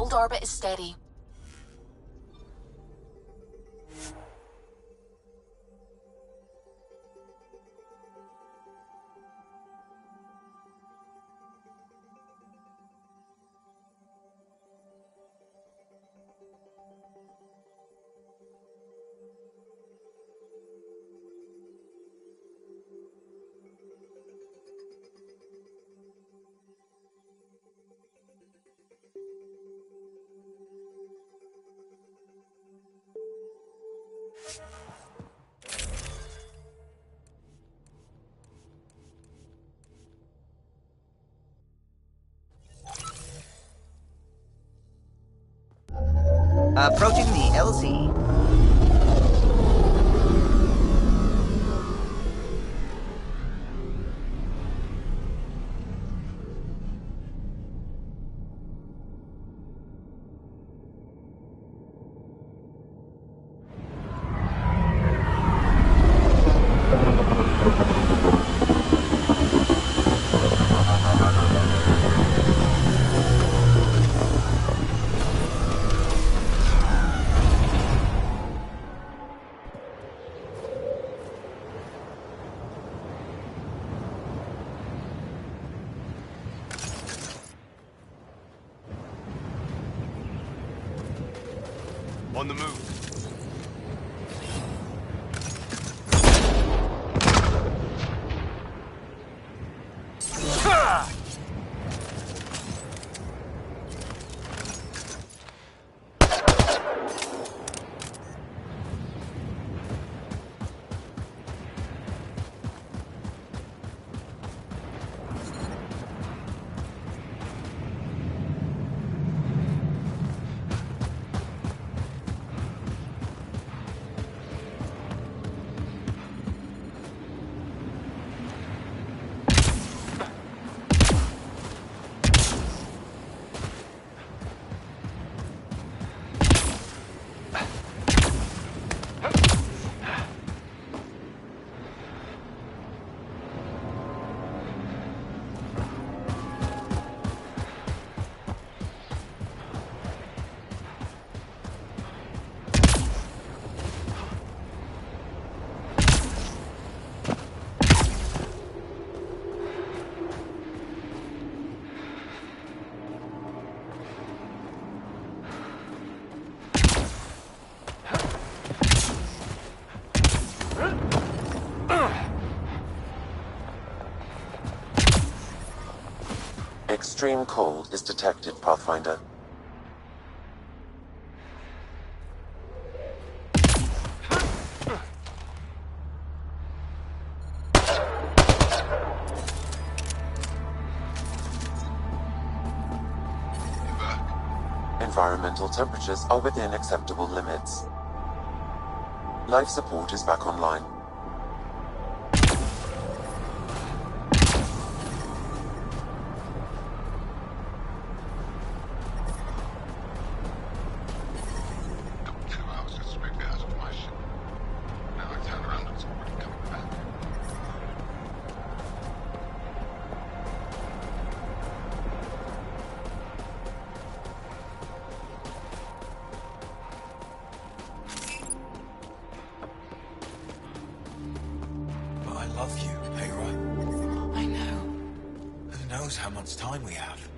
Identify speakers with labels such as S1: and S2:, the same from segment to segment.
S1: Old orbit is steady.
S2: Approaching the LZ.
S3: On the move.
S4: Extreme cold is detected, Pathfinder. Environmental temperatures are within acceptable limits. Life support is back online.
S5: How much time we have.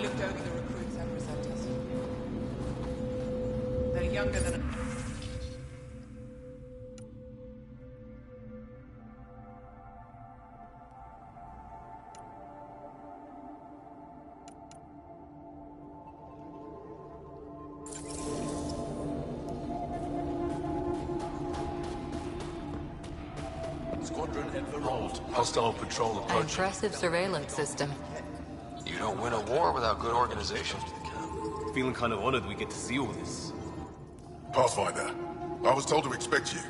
S1: I looked over the recruits and presenters. They're younger than...
S5: Squadron enrolled. Hostile patrol approaching.
S2: Impressive surveillance system.
S3: You don't win a war without good organization.
S6: Feeling kind of honored we get to see all this.
S7: Pathfinder, I was told to expect you.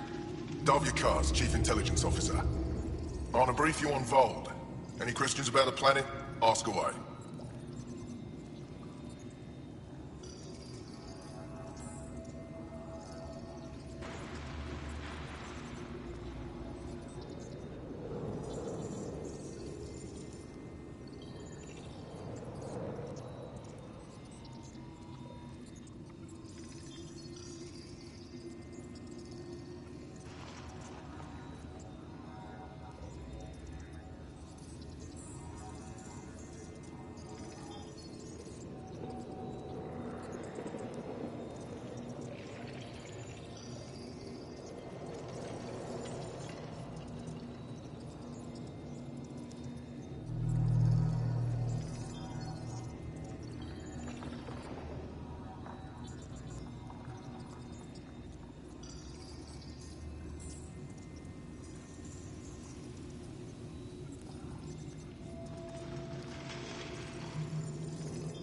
S7: Dov Yakar's Chief Intelligence Officer. I want to brief you on Vold. Any questions about the planet? Ask away.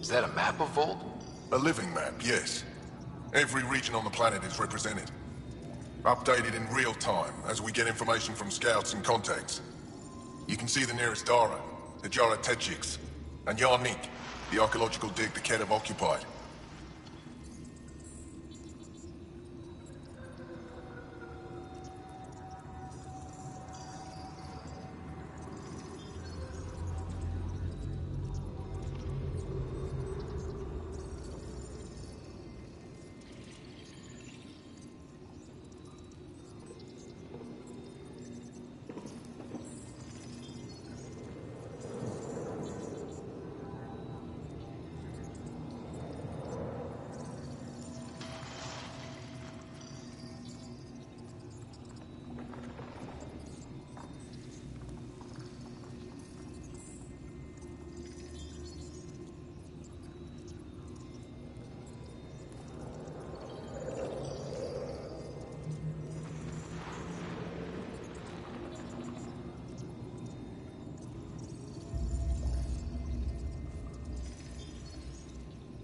S3: Is that a map of Volt?
S7: A living map, yes. Every region on the planet is represented. Updated in real time as we get information from scouts and contacts. You can see the nearest Dara, the Jara Tetchiks, and Yarnik, the archaeological dig the Kett have occupied.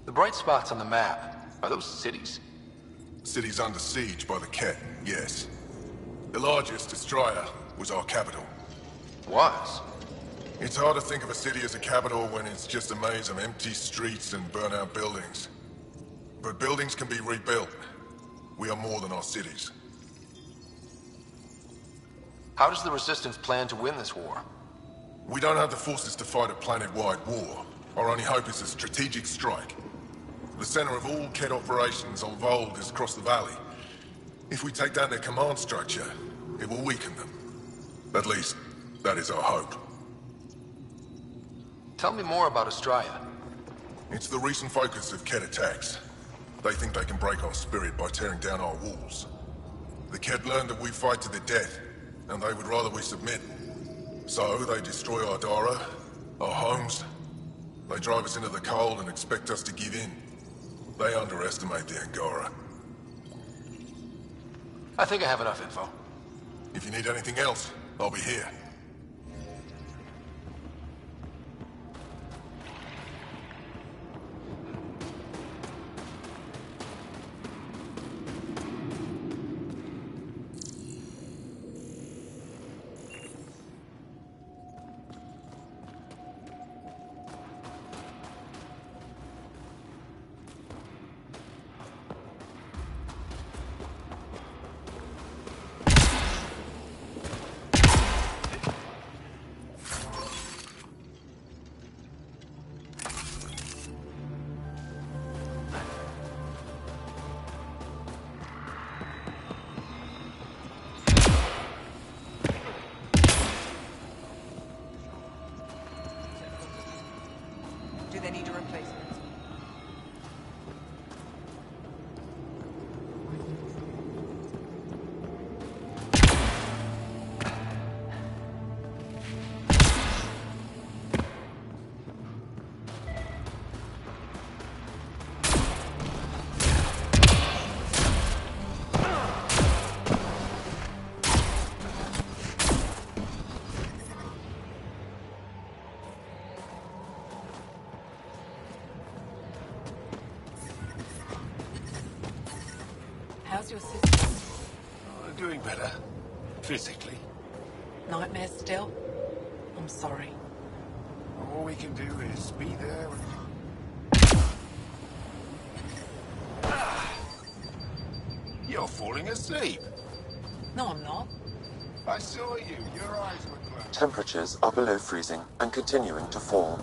S3: The bright spots on the map, are those cities?
S7: City's under siege by the Kett, yes. The largest, Destroyer, was our capital.
S3: Was?
S7: It's hard to think of a city as a capital when it's just a maze of empty streets and burnt-out buildings. But buildings can be rebuilt. We are more than our cities.
S3: How does the Resistance plan to win this war?
S7: We don't have the forces to fight a planet-wide war. Our only hope is a strategic strike. The center of all Kett operations on Vold is across the valley. If we take down their command structure, it will weaken them. At least, that is our hope.
S3: Tell me more about Astraea.
S7: It's the recent focus of Kett attacks. They think they can break our spirit by tearing down our walls. The Kett learned that we fight to the death, and they would rather we submit. So they destroy our Dara, our homes. They drive us into the cold and expect us to give in. They underestimate the Angora.
S3: I think I have enough info.
S7: If you need anything else, I'll be here.
S1: to assist?
S5: Doing better. Physically.
S1: Nightmares still? I'm sorry.
S5: All we can do is be there. You're falling asleep.
S1: No, I'm not.
S5: I saw you. Your eyes were closed.
S4: Temperatures are below freezing and continuing to fall.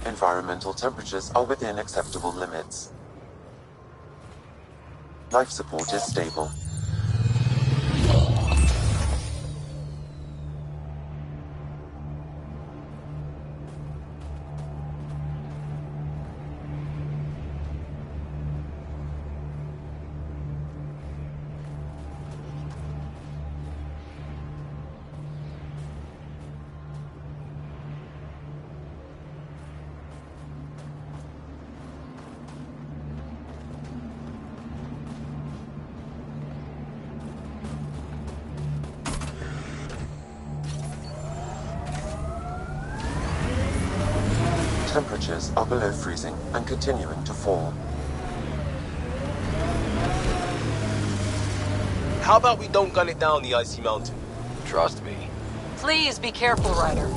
S4: Environmental temperatures are within acceptable limits. Life support is stable. Temperatures are below freezing and continuing to fall.
S6: How about we don't gun it down the icy mountain?
S3: Trust me.
S2: Please be careful, Ryder.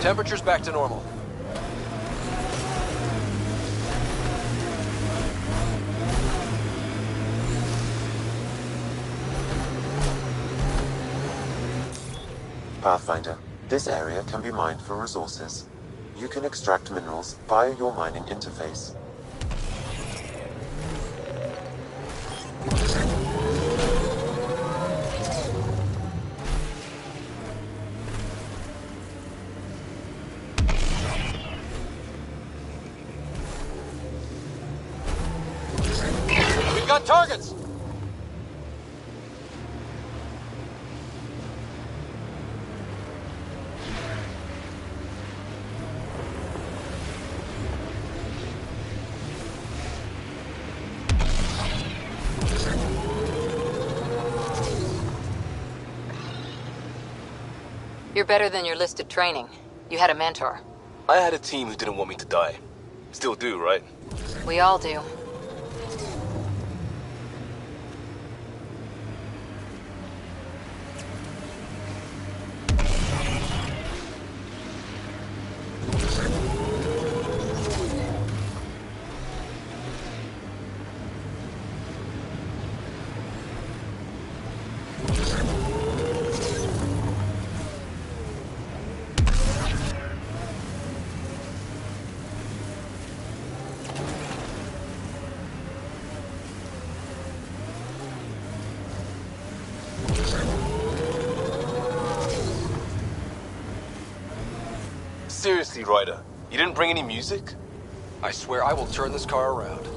S3: Temperature's back to normal.
S4: Pathfinder, this area can be mined for resources. You can extract minerals via your mining interface.
S3: We've got targets!
S2: You're better than your listed training. You had a mentor.
S6: I had a team who didn't want me to die. Still do, right?
S2: We all do.
S6: Seriously, Ryder, you didn't bring any music?
S3: I swear I will turn this car around.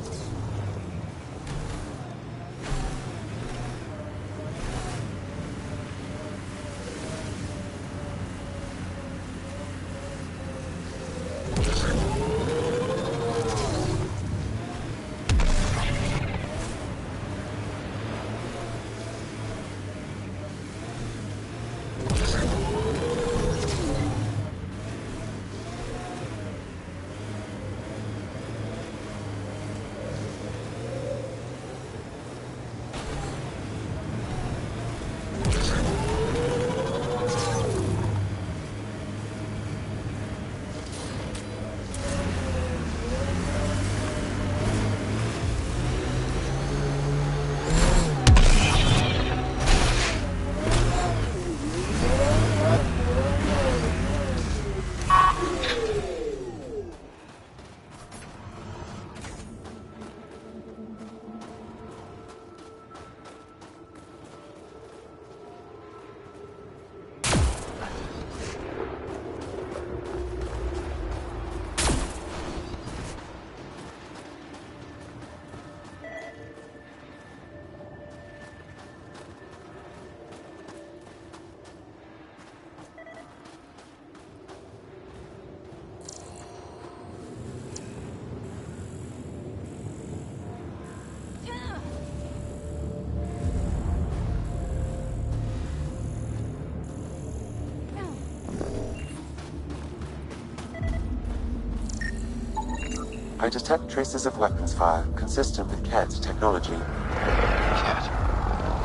S4: I detect traces of weapons fire consistent with CAD's technology.
S3: Cat.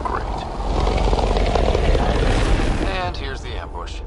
S3: Great. And here's the ambush.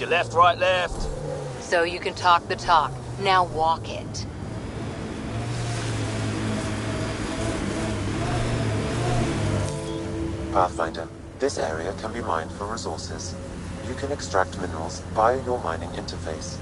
S6: Left, right, left.
S2: So you can talk the talk. Now walk it.
S4: Pathfinder, this area can be mined for resources. You can extract minerals via your mining interface.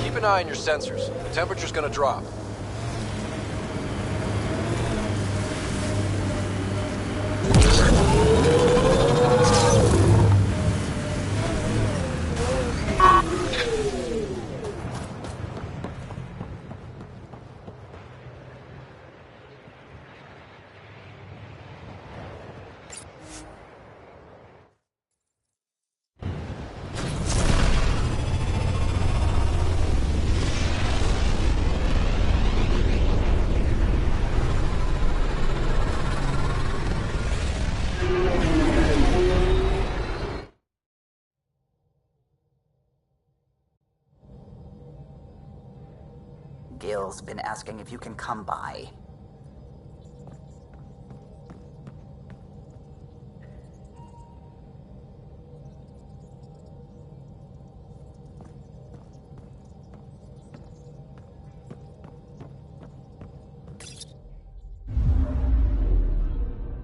S3: Keep an eye on your sensors. The temperature's gonna drop.
S8: Gil's been asking if you can come by.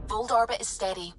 S2: Fold orbit is steady.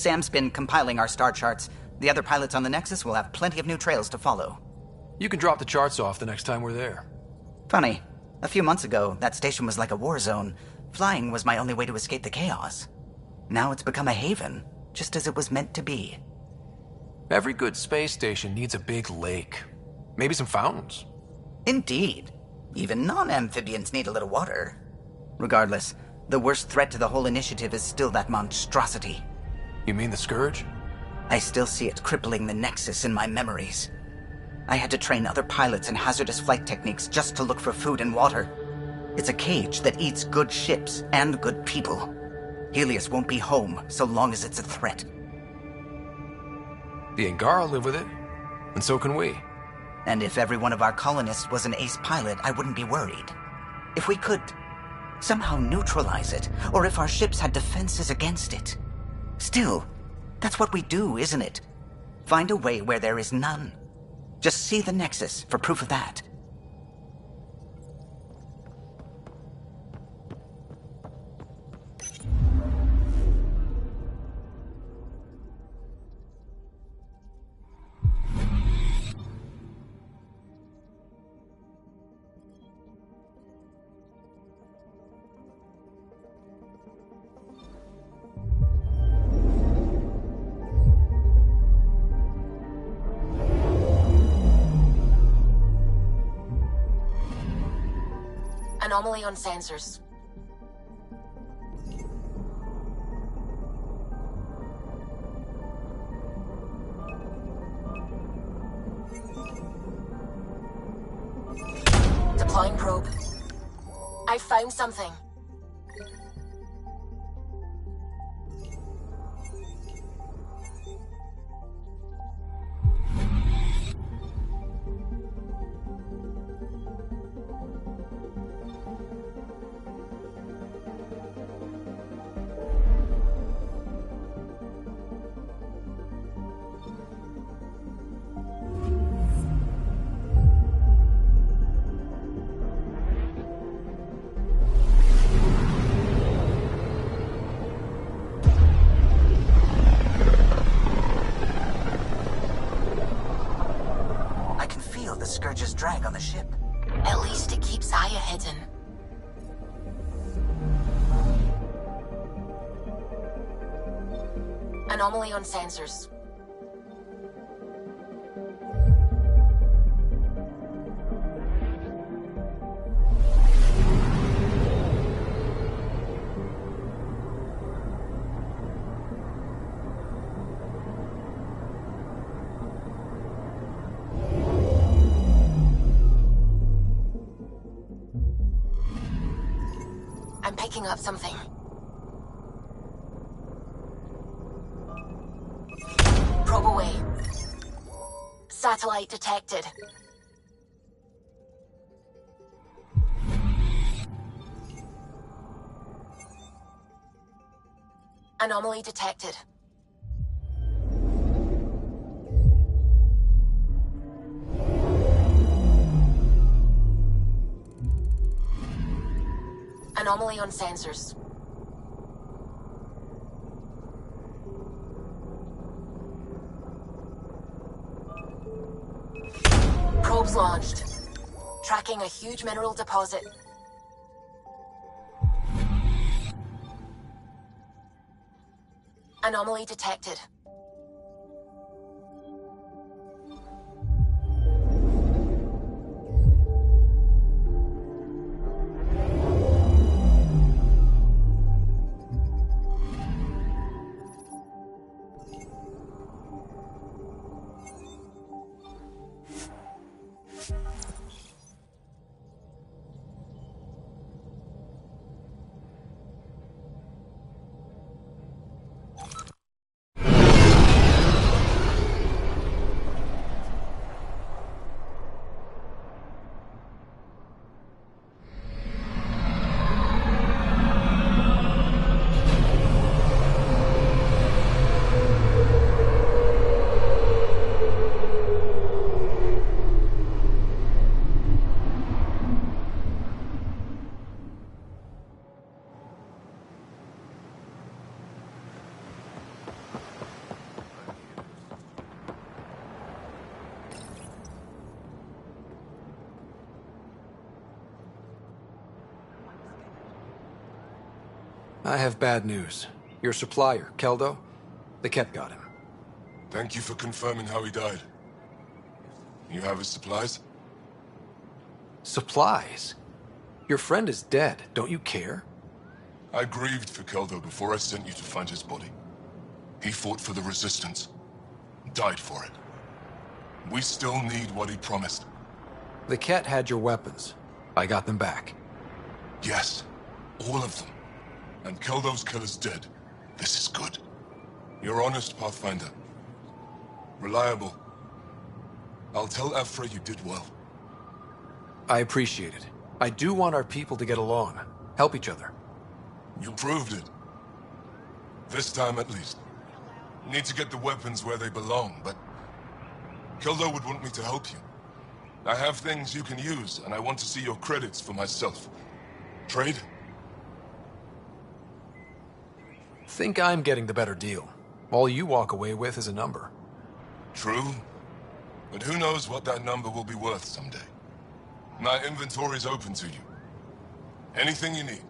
S8: Sam's been compiling our star charts. The other pilots on the Nexus will have plenty of new trails to follow.
S3: You can drop the charts off the next time we're there.
S8: Funny. A few months ago, that station was like a war zone. Flying was my only way to escape the chaos. Now it's become a haven, just as it was meant to be.
S3: Every good space station needs a big lake. Maybe some fountains.
S8: Indeed. Even non-amphibians need a little water. Regardless, The worst threat to the whole initiative is still that monstrosity.
S3: You mean the Scourge?
S8: I still see it crippling the Nexus in my memories. I had to train other pilots in hazardous flight techniques just to look for food and water. It's a cage that eats good ships and good people. Helios won't be home so long as it's a threat.
S3: The Angara live with it, and so can we.
S8: And if every one of our colonists was an ace pilot, I wouldn't be worried. If we could somehow neutralize it, or if our ships had defenses against it. Still, that's what we do, isn't it? Find a way where there is none. Just see the Nexus for proof of that.
S9: Anomaly on sensors. Deploying probe. I found something.
S8: Scourge's drag on the ship.
S9: At least it keeps Aya hidden. Anomaly on sensors. I'm picking up something. Probe away. Satellite detected. Anomaly detected. Anomaly on sensors. Probes launched. Tracking a huge mineral deposit. Anomaly detected.
S3: I have bad news. Your supplier, Keldo, the Ket got him.
S7: Thank you for confirming how he died. You have his supplies?
S3: Supplies? Your friend is dead. Don't you care?
S7: I grieved for Keldo before I sent you to find his body. He fought for the Resistance. Died for it. We still need what he promised.
S3: The Ket had your weapons. I got them back.
S7: Yes, all of them. And Keldo's killer's dead. This is good. You're honest, Pathfinder. Reliable. I'll tell Afra you did well.
S3: I appreciate it. I do want our people to get along. Help each other.
S7: You proved it. This time at least. Need to get the weapons where they belong, but... Keldo would want me to help you. I have things you can use, and I want to see your credits for myself. Trade?
S3: Think I'm getting the better deal. All you walk away with is a number.
S7: True. But who knows what that number will be worth someday. My inventory's open to you. Anything you need.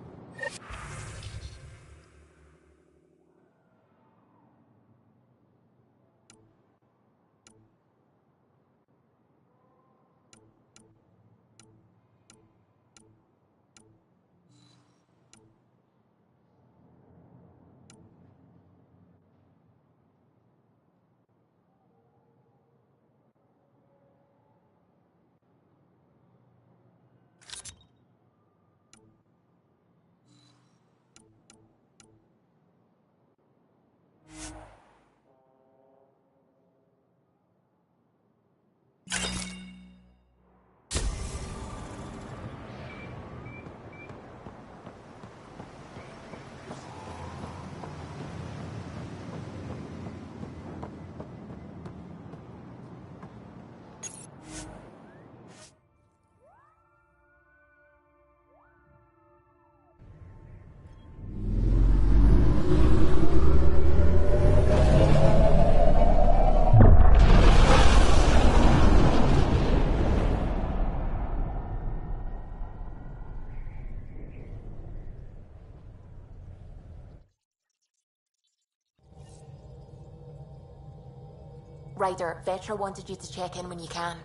S9: Ryder, Vetra wanted you to check in when you can.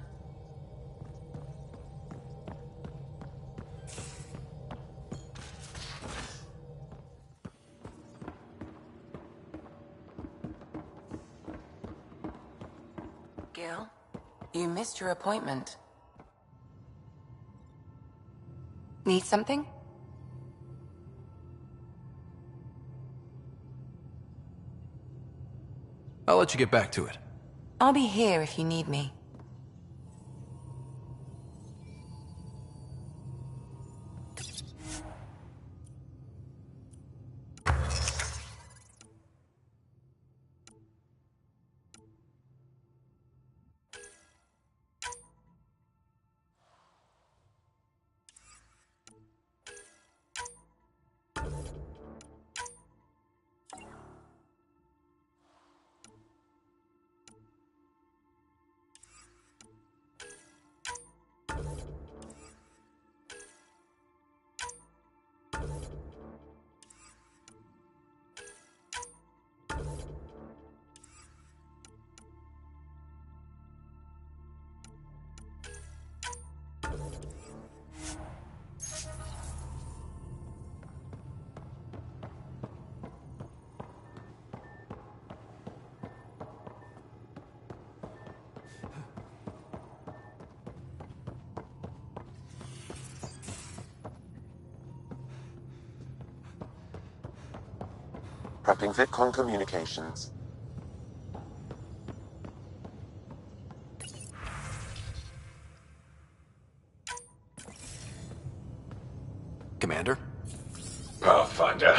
S10: Gil, you missed your appointment. Need something?
S3: I'll let you get back to it.
S10: I'll be here if you need me.
S4: Prepping VidCon communications.
S3: Commander?
S11: Pathfinder,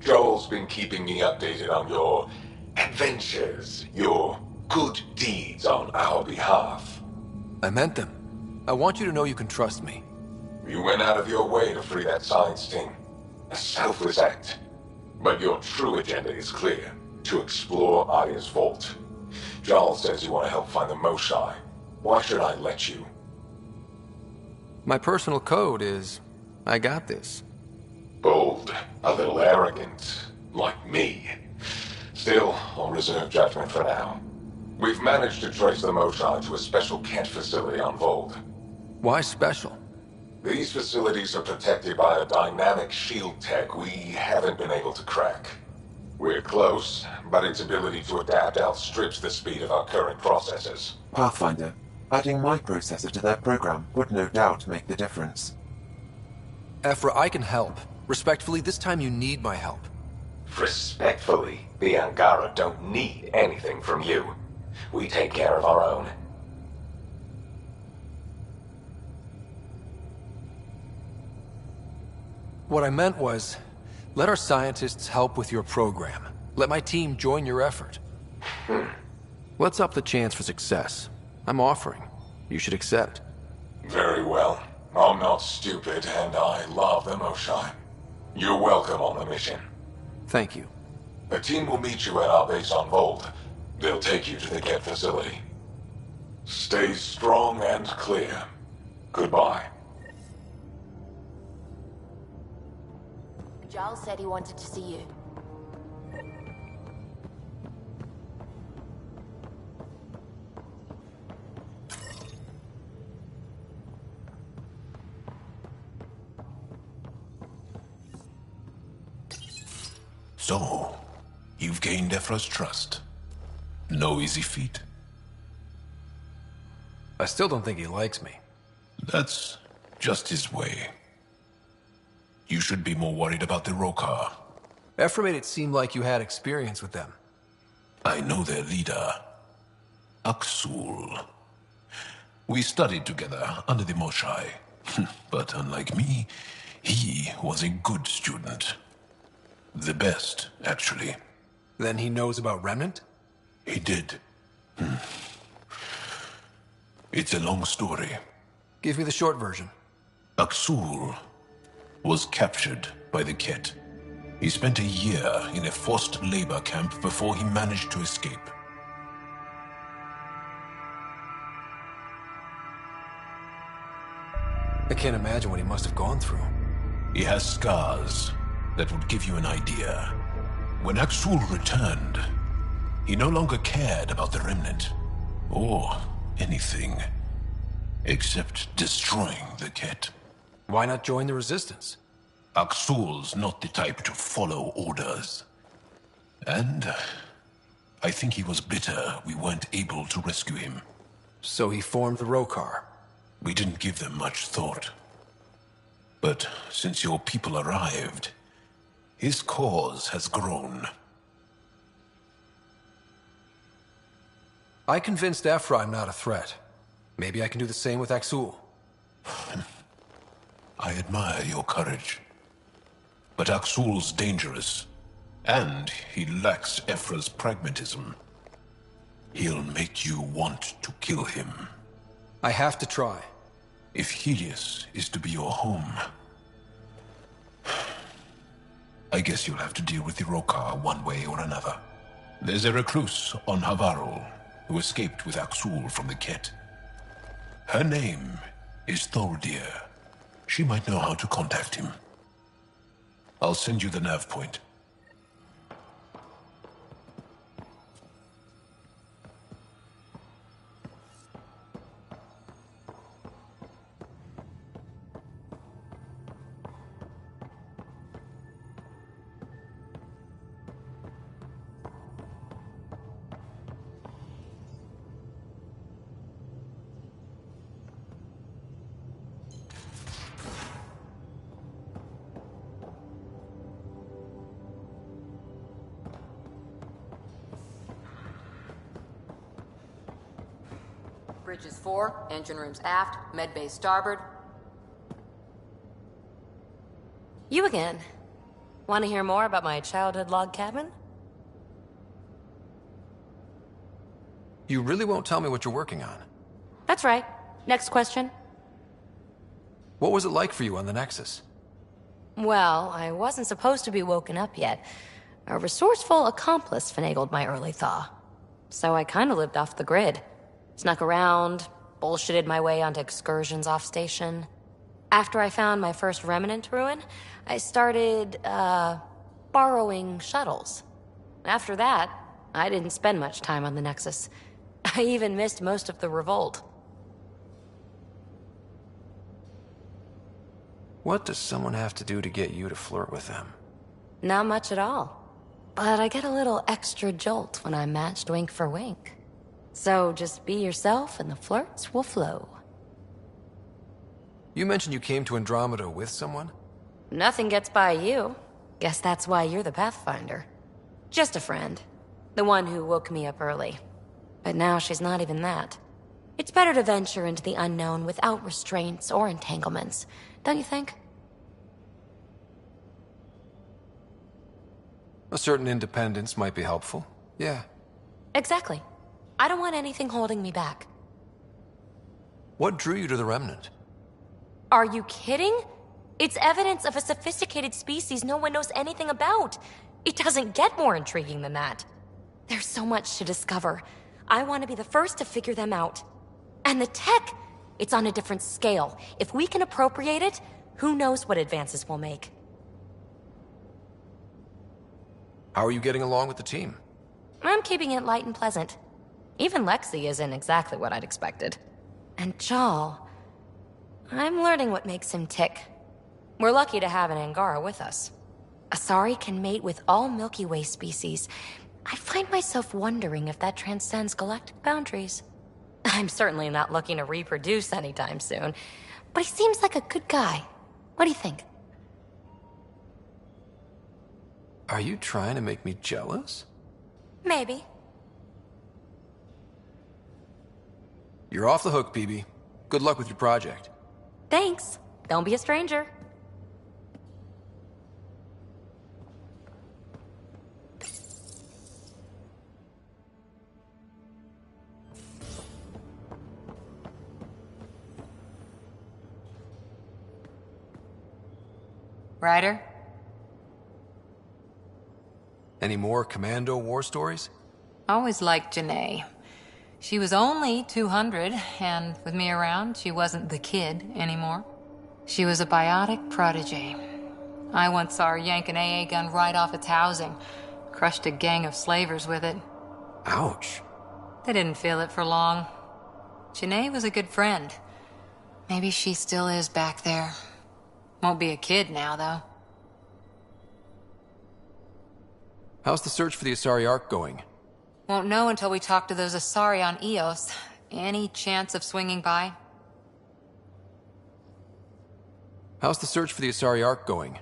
S11: Joel's been keeping me updated on your adventures, your good deeds on our behalf.
S3: I meant them. I want you to know you can trust me.
S11: You went out of your way to free that science team. A selfless act. But your true agenda is clear. To explore Aya's vault. Joel says you want to help find the Moshae. Why should I let you?
S3: My personal code is... I got this.
S11: Bold. A little arrogant. Like me. Still, I'll reserve judgment for now. We've managed to trace the Moshae to a special Kent facility on Vold.
S3: Why special?
S11: These facilities are protected by a dynamic shield tech we haven't been able to crack. We're close, but its ability to adapt outstrips the speed of our current processors.
S4: Pathfinder, adding my processor to their program would no doubt make the difference.
S3: Ephra, I can help. Respectfully, this time you need my help.
S11: Respectfully, the Angara don't need anything from you. We take care of our own.
S3: What I meant was, let our scientists help with your program. Let my team join your effort. Let's up the chance for success. I'm offering. You should accept.
S11: Very well. I'm not stupid, and I love the Moshai. You're welcome on the mission.
S3: Thank you.
S11: A team will meet you at our base on Vold. They'll take you to the Ket facility. Stay strong and clear. Goodbye.
S9: Giles said he wanted to see you.
S5: So, you've gained Ephra's trust. No easy feat.
S3: I still don't think he likes me.
S5: That's just his way. You should be more worried about the Rokar.
S3: Ephra made it seem like you had experience with them.
S5: I know their leader, Aksul. We studied together under the Moshai. But unlike me, he was a good student. The best, actually.
S3: Then he knows about Remnant?
S5: He did. It's a long story.
S3: Give me the short version.
S5: Aksul was captured by the Ket. He spent a year in a forced labor camp before he managed to escape.
S3: I can't imagine what he must have gone through.
S5: He has scars that would give you an idea. When Aksul returned, he no longer cared about the Remnant, or anything, except destroying the Ket.
S3: Why not join the Resistance?
S5: Aksul's not the type to follow orders. And I think he was bitter we weren't able to rescue him.
S3: So he formed the Rokar.
S5: We didn't give them much thought. But since your people arrived, his cause has grown.
S3: I convinced Ephra I'm not a threat. Maybe I can do the same with Aksul.
S5: I admire your courage. But Aksul's dangerous, and he lacks Ephra's pragmatism. He'll make you want to kill him.
S3: I have to try.
S5: If Helios is to be your home, I guess you'll have to deal with the Rokar one way or another. There's a recluse on Havarul who escaped with Aksul from the Ket. Her name is Thordir. She might know how to contact him. I'll send you the nav point.
S2: Bridges 4, engine rooms aft, med bay starboard.
S12: You again. Want to hear more about my childhood log cabin?
S3: You really won't tell me what you're working on?
S12: That's right. Next question.
S3: What was it like for you on the Nexus?
S12: Well, I wasn't supposed to be woken up yet. A resourceful accomplice finagled my early thaw. So I kinda lived off the grid. Snuck around, bullshitted my way onto excursions off station. After I found my first remnant ruin, I started, borrowing shuttles. After that, I didn't spend much time on the Nexus. I even missed most of the revolt.
S3: What does someone have to do to get you to flirt with them?
S12: Not much at all. But I get a little extra jolt when I'm matched wink for wink. So just be yourself and the flirts will flow.
S3: You mentioned you came to Andromeda with someone?
S12: Nothing gets by you. Guess that's why you're the Pathfinder. Just a friend. The one who woke me up early. But now she's not even that. It's better to venture into the unknown without restraints or entanglements, don't you think?
S3: A certain independence might be helpful. Yeah.
S12: Exactly. I don't want anything holding me back.
S3: What drew you to the Remnant?
S12: Are you kidding? It's evidence of a sophisticated species no one knows anything about. It doesn't get more intriguing than that. There's so much to discover. I want to be the first to figure them out. And the tech, it's on a different scale. If we can appropriate it, who knows what advances we'll make.
S3: How are you getting along with the team?
S12: I'm keeping it light and pleasant. Even Lexi isn't exactly what I'd expected. And Jal, I'm learning what makes him tick. We're lucky to have an Angara with us. Asari can mate with all Milky Way species. I find myself wondering if that transcends galactic boundaries. I'm certainly not looking to reproduce anytime soon, but he seems like a good guy. What do you think?
S3: Are you trying to make me jealous?
S12: Maybe.
S3: You're off the hook, BB. Good luck with your project.
S12: Thanks. Don't be a stranger.
S10: Ryder?
S3: Any more Commando war stories?
S10: Always liked Janae. She was only 200, and with me around, she wasn't the kid anymore. She was a biotic prodigy. I once saw her yank an AA gun right off its housing. Crushed a gang of slavers with it.
S3: Ouch.
S10: They didn't feel it for long. Janae was a good friend. Maybe she still is back there. Won't be a kid now, though.
S3: How's the search for the Asari Ark going?
S10: Won't know until we talk to those Asari on Eos. Any chance of swinging by?
S3: How's the search for the Asari Ark going?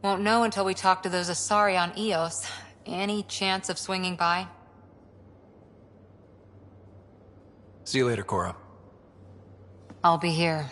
S10: Won't know until we talk to those Asari on Eos. Any chance of swinging by?
S3: See you later, Cora.
S10: I'll be here.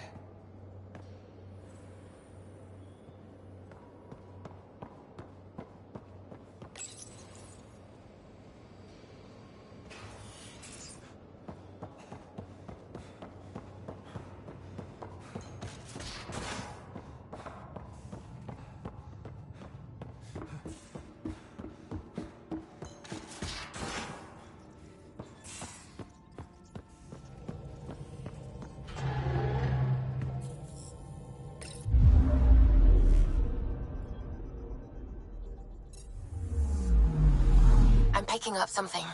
S9: I'm picking up something.